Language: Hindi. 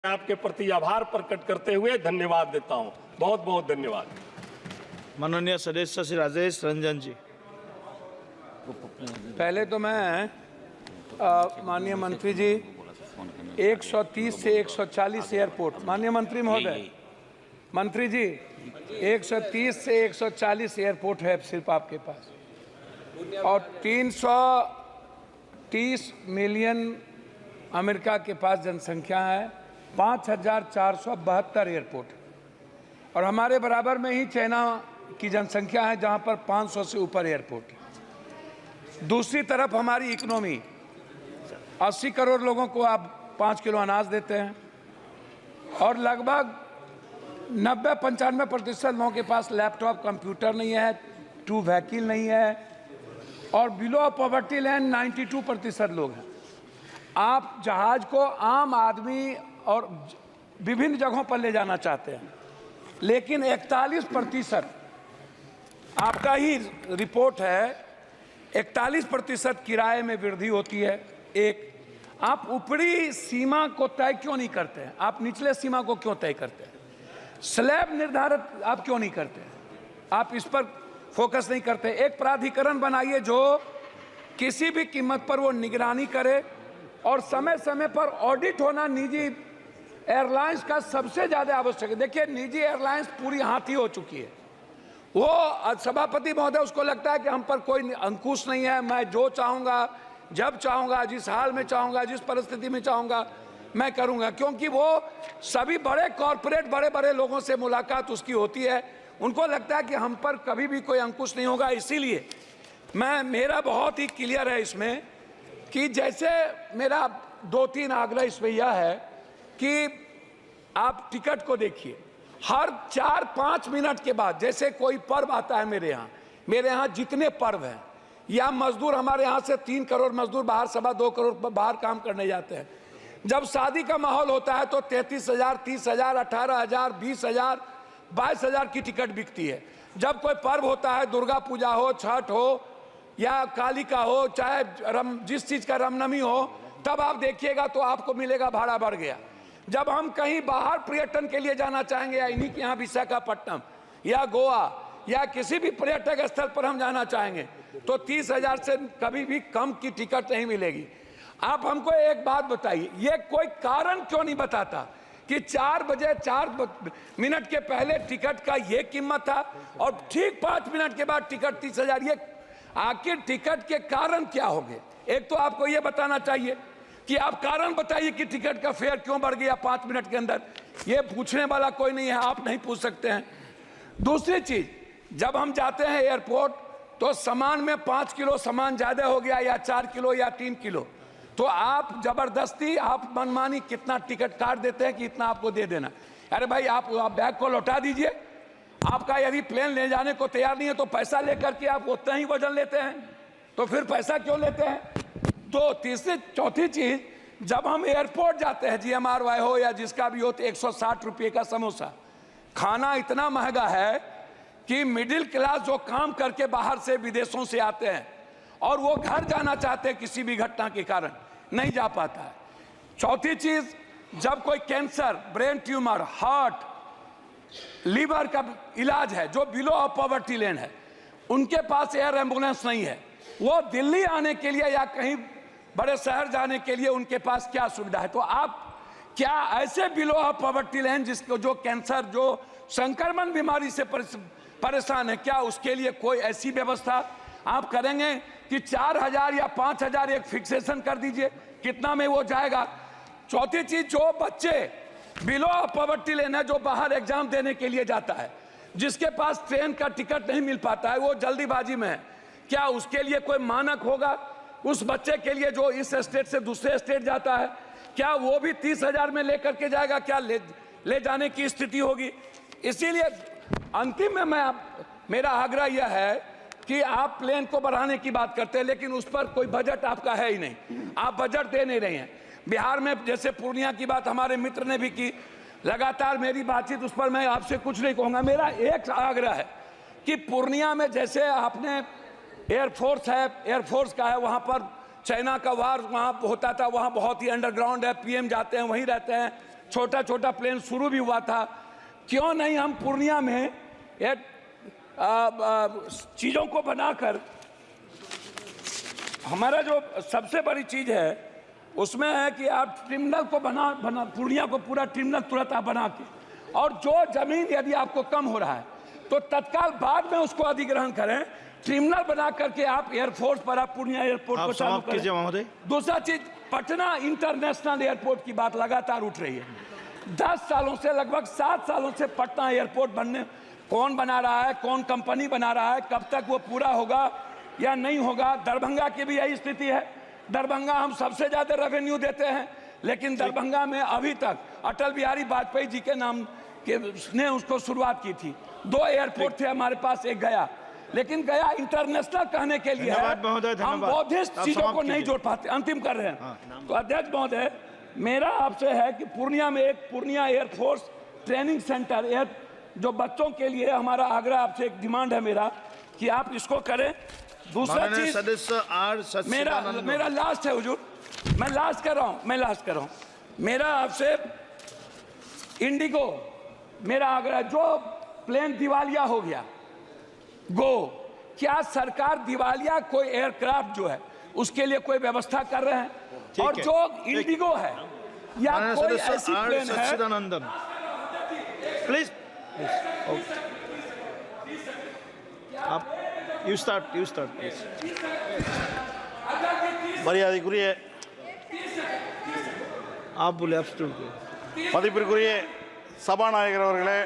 आपके प्रति आभार प्रकट करते हुए धन्यवाद देता हूं। बहुत बहुत धन्यवाद। माननीय सदस्य श्री राजेश रंजन जी। पहले तो मैं माननीय मंत्री जी 130 से 140 एयरपोर्ट, माननीय मंत्री महोदय, मंत्री जी 130 से 140 एयरपोर्ट है सिर्फ आपके पास, और 330 मिलियन अमेरिका के पास जनसंख्या है, 5472 एयरपोर्ट, और हमारे बराबर में ही चाइना की जनसंख्या है जहां पर 500 से ऊपर एयरपोर्ट है। दूसरी तरफ हमारी इकोनॉमी 80 करोड़ लोगों को आप 5 किलो अनाज देते हैं, और लगभग 90-95% लोगों के पास लैपटॉप कंप्यूटर नहीं है, 2 व्हीकल नहीं है, और बिलो पॉवर्टी लाइन 92% लोग हैं। आप जहाज को आम आदमी और विभिन्न जगहों पर ले जाना चाहते हैं, लेकिन 41% आपका ही रिपोर्ट है, 41% किराए में वृद्धि होती है। एक, आप ऊपरी सीमा को तय क्यों नहीं करते हैं? आप निचले सीमा को क्यों तय करते हैं? स्लैब निर्धारित आप क्यों नहीं करते हैं? आप इस पर फोकस नहीं करते। एक प्राधिकरण बनाइए जो किसी भी कीमत पर वो निगरानी करे, और समय समय पर ऑडिट होना निजी एयरलाइंस का सबसे ज़्यादा आवश्यक है। देखिए, निजी एयरलाइंस पूरी हाथी हो चुकी है। वो सभापति महोदय, उसको लगता है कि हम पर कोई अंकुश नहीं है, मैं जो चाहूँगा, जब चाहूँगा, जिस हाल में चाहूँगा, जिस परिस्थिति में चाहूँगा मैं करूँगा, क्योंकि वो सभी बड़े कॉरपोरेट बड़े बड़े लोगों से मुलाकात उसकी होती है। उनको लगता है कि हम पर कभी भी कोई अंकुश नहीं होगा। इसीलिए मेरा बहुत ही क्लियर है इसमें कि जैसे मेरा 2-3 आग्रह इसमें यह है कि आप टिकट को देखिए, हर 4-5 मिनट के बाद, जैसे कोई पर्व आता है मेरे यहाँ जितने पर्व हैं, या मजदूर हमारे यहाँ से 3 करोड़ मजदूर बाहर, 2.25 करोड़ बाहर काम करने जाते हैं। जब शादी का माहौल होता है तो 33,000, 30,000, 18,000, 20,000, 22,000 की टिकट बिकती है। जब कोई पर्व होता है, दुर्गा पूजा हो, छठ हो, या काली का हो, चाहे जिस चीज़ का रामनवमी हो, तब आप देखिएगा तो आपको मिलेगा भाड़ा बढ़ गया। जब हम कहीं बाहर पर्यटन के लिए जाना चाहेंगे, या इन्हीं के यहाँ विशाखापट्टनम या गोवा या किसी भी पर्यटक स्थल पर हम जाना चाहेंगे, तो 30,000 से कभी भी कम की टिकट नहीं मिलेगी। आप हमको एक बात बताइए, ये कोई कारण क्यों नहीं बताता कि 4 बजे 4 मिनट के पहले टिकट का ये कीमत था, और ठीक 5 मिनट के बाद टिकट 30,000? ये आखिर टिकट के कारण क्या होंगे? एक तो आपको ये बताना चाहिए कि आप कारण बताइए कि टिकट का फेयर क्यों बढ़ गया 5 मिनट के अंदर। ये पूछने वाला कोई नहीं है, आप नहीं पूछ सकते हैं। दूसरी चीज, जब हम जाते हैं एयरपोर्ट तो सामान में 5 किलो सामान ज्यादा हो गया, या 4 किलो या 3 किलो, तो आप जबरदस्ती, आप मनमानी कितना टिकट काट देते हैं कि इतना आपको दे देना। अरे भाई, आप बैग को लौटा दीजिए। आपका यदि प्लेन ले जाने को तैयार नहीं है तो पैसा लेकर के आप उतना ही वजन लेते हैं, तो फिर पैसा क्यों लेते हैं? तो तीसरी चौथी चीज, जब हम एयरपोर्ट जाते हैं, GMRY हो या जिसका भी हो, तो 160 रुपये का समोसा। खाना इतना महंगा है कि मिडिल क्लास जो काम करके बाहर से विदेशों से आते हैं और वो घर जाना चाहते हैं, किसी भी घटना के कारण नहीं जा पाता है। चौथी चीज, जब कोई cancer, brain tumour, heart, liver का इलाज है, जो बिलो ऑफ पॉवर्टी लाइन है, उनके पास एयर एम्बुलेंस नहीं है। वो दिल्ली आने के लिए या कहीं बड़े शहर जाने के लिए उनके पास क्या सुविधा है? तो आप क्या ऐसे बिलो ऑफ पॉवर्टी लाइन, जिसको जो कैंसर, जो संक्रमण बीमारी से परेशान है, क्या उसके लिए कोई ऐसी व्यवस्था आप करेंगे कि 4,000 या 5,000 एक फिक्सेशन कर दीजिए, कितना में वो जाएगा? चौथी चीज, जो बच्चे बिलो ऑफ पॉवर्टी लाइन है, जो बाहर एग्जाम देने के लिए जाता है, जिसके पास ट्रेन का टिकट नहीं मिल पाता है, वो जल्दीबाजी में है, क्या उसके लिए कोई मानक होगा? उस बच्चे के लिए जो इस स्टेट से दूसरे स्टेट जाता है, क्या वो भी 30,000 में लेकर के जाएगा? क्या ले जाने की स्थिति होगी? इसीलिए अंतिम में मेरा आग्रह यह है कि आप प्लेन को बढ़ाने की बात करते हैं, लेकिन उस पर कोई बजट आपका है ही नहीं। आप बजट दे नहीं रहे हैं। बिहार में जैसे पूर्णिया की बात हमारे मित्र ने भी की, लगातार मेरी बातचीत, उस पर मैं आपसे कुछ नहीं कहूँगा। मेरा एक आग्रह है कि पूर्णिया में जैसे आपने एयरफोर्स है, एयरफोर्स का है, वहाँ पर चाइना का वार वहाँ होता था, वहाँ बहुत ही अंडरग्राउंड है, PM जाते हैं, वहीं रहते हैं, छोटा छोटा प्लेन शुरू भी हुआ था। क्यों नहीं हम पूर्णिया में ये चीज़ों को बनाकर, हमारा जो सबसे बड़ी चीज़ है उसमें है कि आप टर्मिनल को बना पूर्णिया को पूरा टर्मिनल तुरंत आप बना के, और जो जमीन यदि आपको कम हो रहा है तो तत्काल बाद में उसको अधिग्रहण करें, टर्मिनल बना करके आप एयरफोर्स पर आप पूर्णिया एयरपोर्ट आप को चालू समाप्त कीजिए करें। महोदय। दूसरा चीज, पटना इंटरनेशनल एयरपोर्ट की बात लगातार उठ रही है। 10 सालों से, लगभग 7 सालों से पटना एयरपोर्ट बनने, कौन बना रहा है, कौन कंपनी बना रहा है, कब तक वो पूरा होगा या नहीं होगा। दरभंगा की भी यही स्थिति है। दरभंगा हम सबसे ज्यादा रेवेन्यू देते हैं, लेकिन दरभंगा में अभी तक अटल बिहारी वाजपेयी जी के नाम के ने उसको शुरुआत की थी। 2 एयरपोर्ट थे हमारे पास, एक गया, लेकिन गया इंटरनेशनल कहने के लिए धन्यवाद महोदय, हम धन्यवाद। बौद्धिस्ट आप चीजों समाप्त को नहीं कीजिए। जोड़ पाते, अंतिम कर रहे हैं। तो अध्यक्ष महोदय, मेरा आपसे है कि पूर्णिया में एक पूर्णिया एयरफोर्स ट्रेनिंग सेंटर, जो बच्चों के लिए, हमारा आग्रह आपसे, एक डिमांड है मेरा कि आप इसको करें। दूसरा माननीय चीज, सदस्य आर सच्चिदानंद। मेरा लास्ट है हुजूर, मैं लास्ट कर रहा हूं। मेरा आपसे इंडिगो, मेरा आग्रह, जो प्लेन दिवालिया हो गया क्या सरकार दिवालिया कोई एयरक्राफ्ट जो है उसके लिए कोई व्यवस्था कर रहे हैं? और है, जो इंडिगो है या माननीय कोई सदस्य ऐसी आर प्लेन है, सच्चिदानंदन, प्लीज आप यू स्टार्ट प्लीज। மரியாதைக்குரிய आप बोले आप स्टार्ट। மதிப்பிற்குரிய சபாநாயகர் அவர்களே,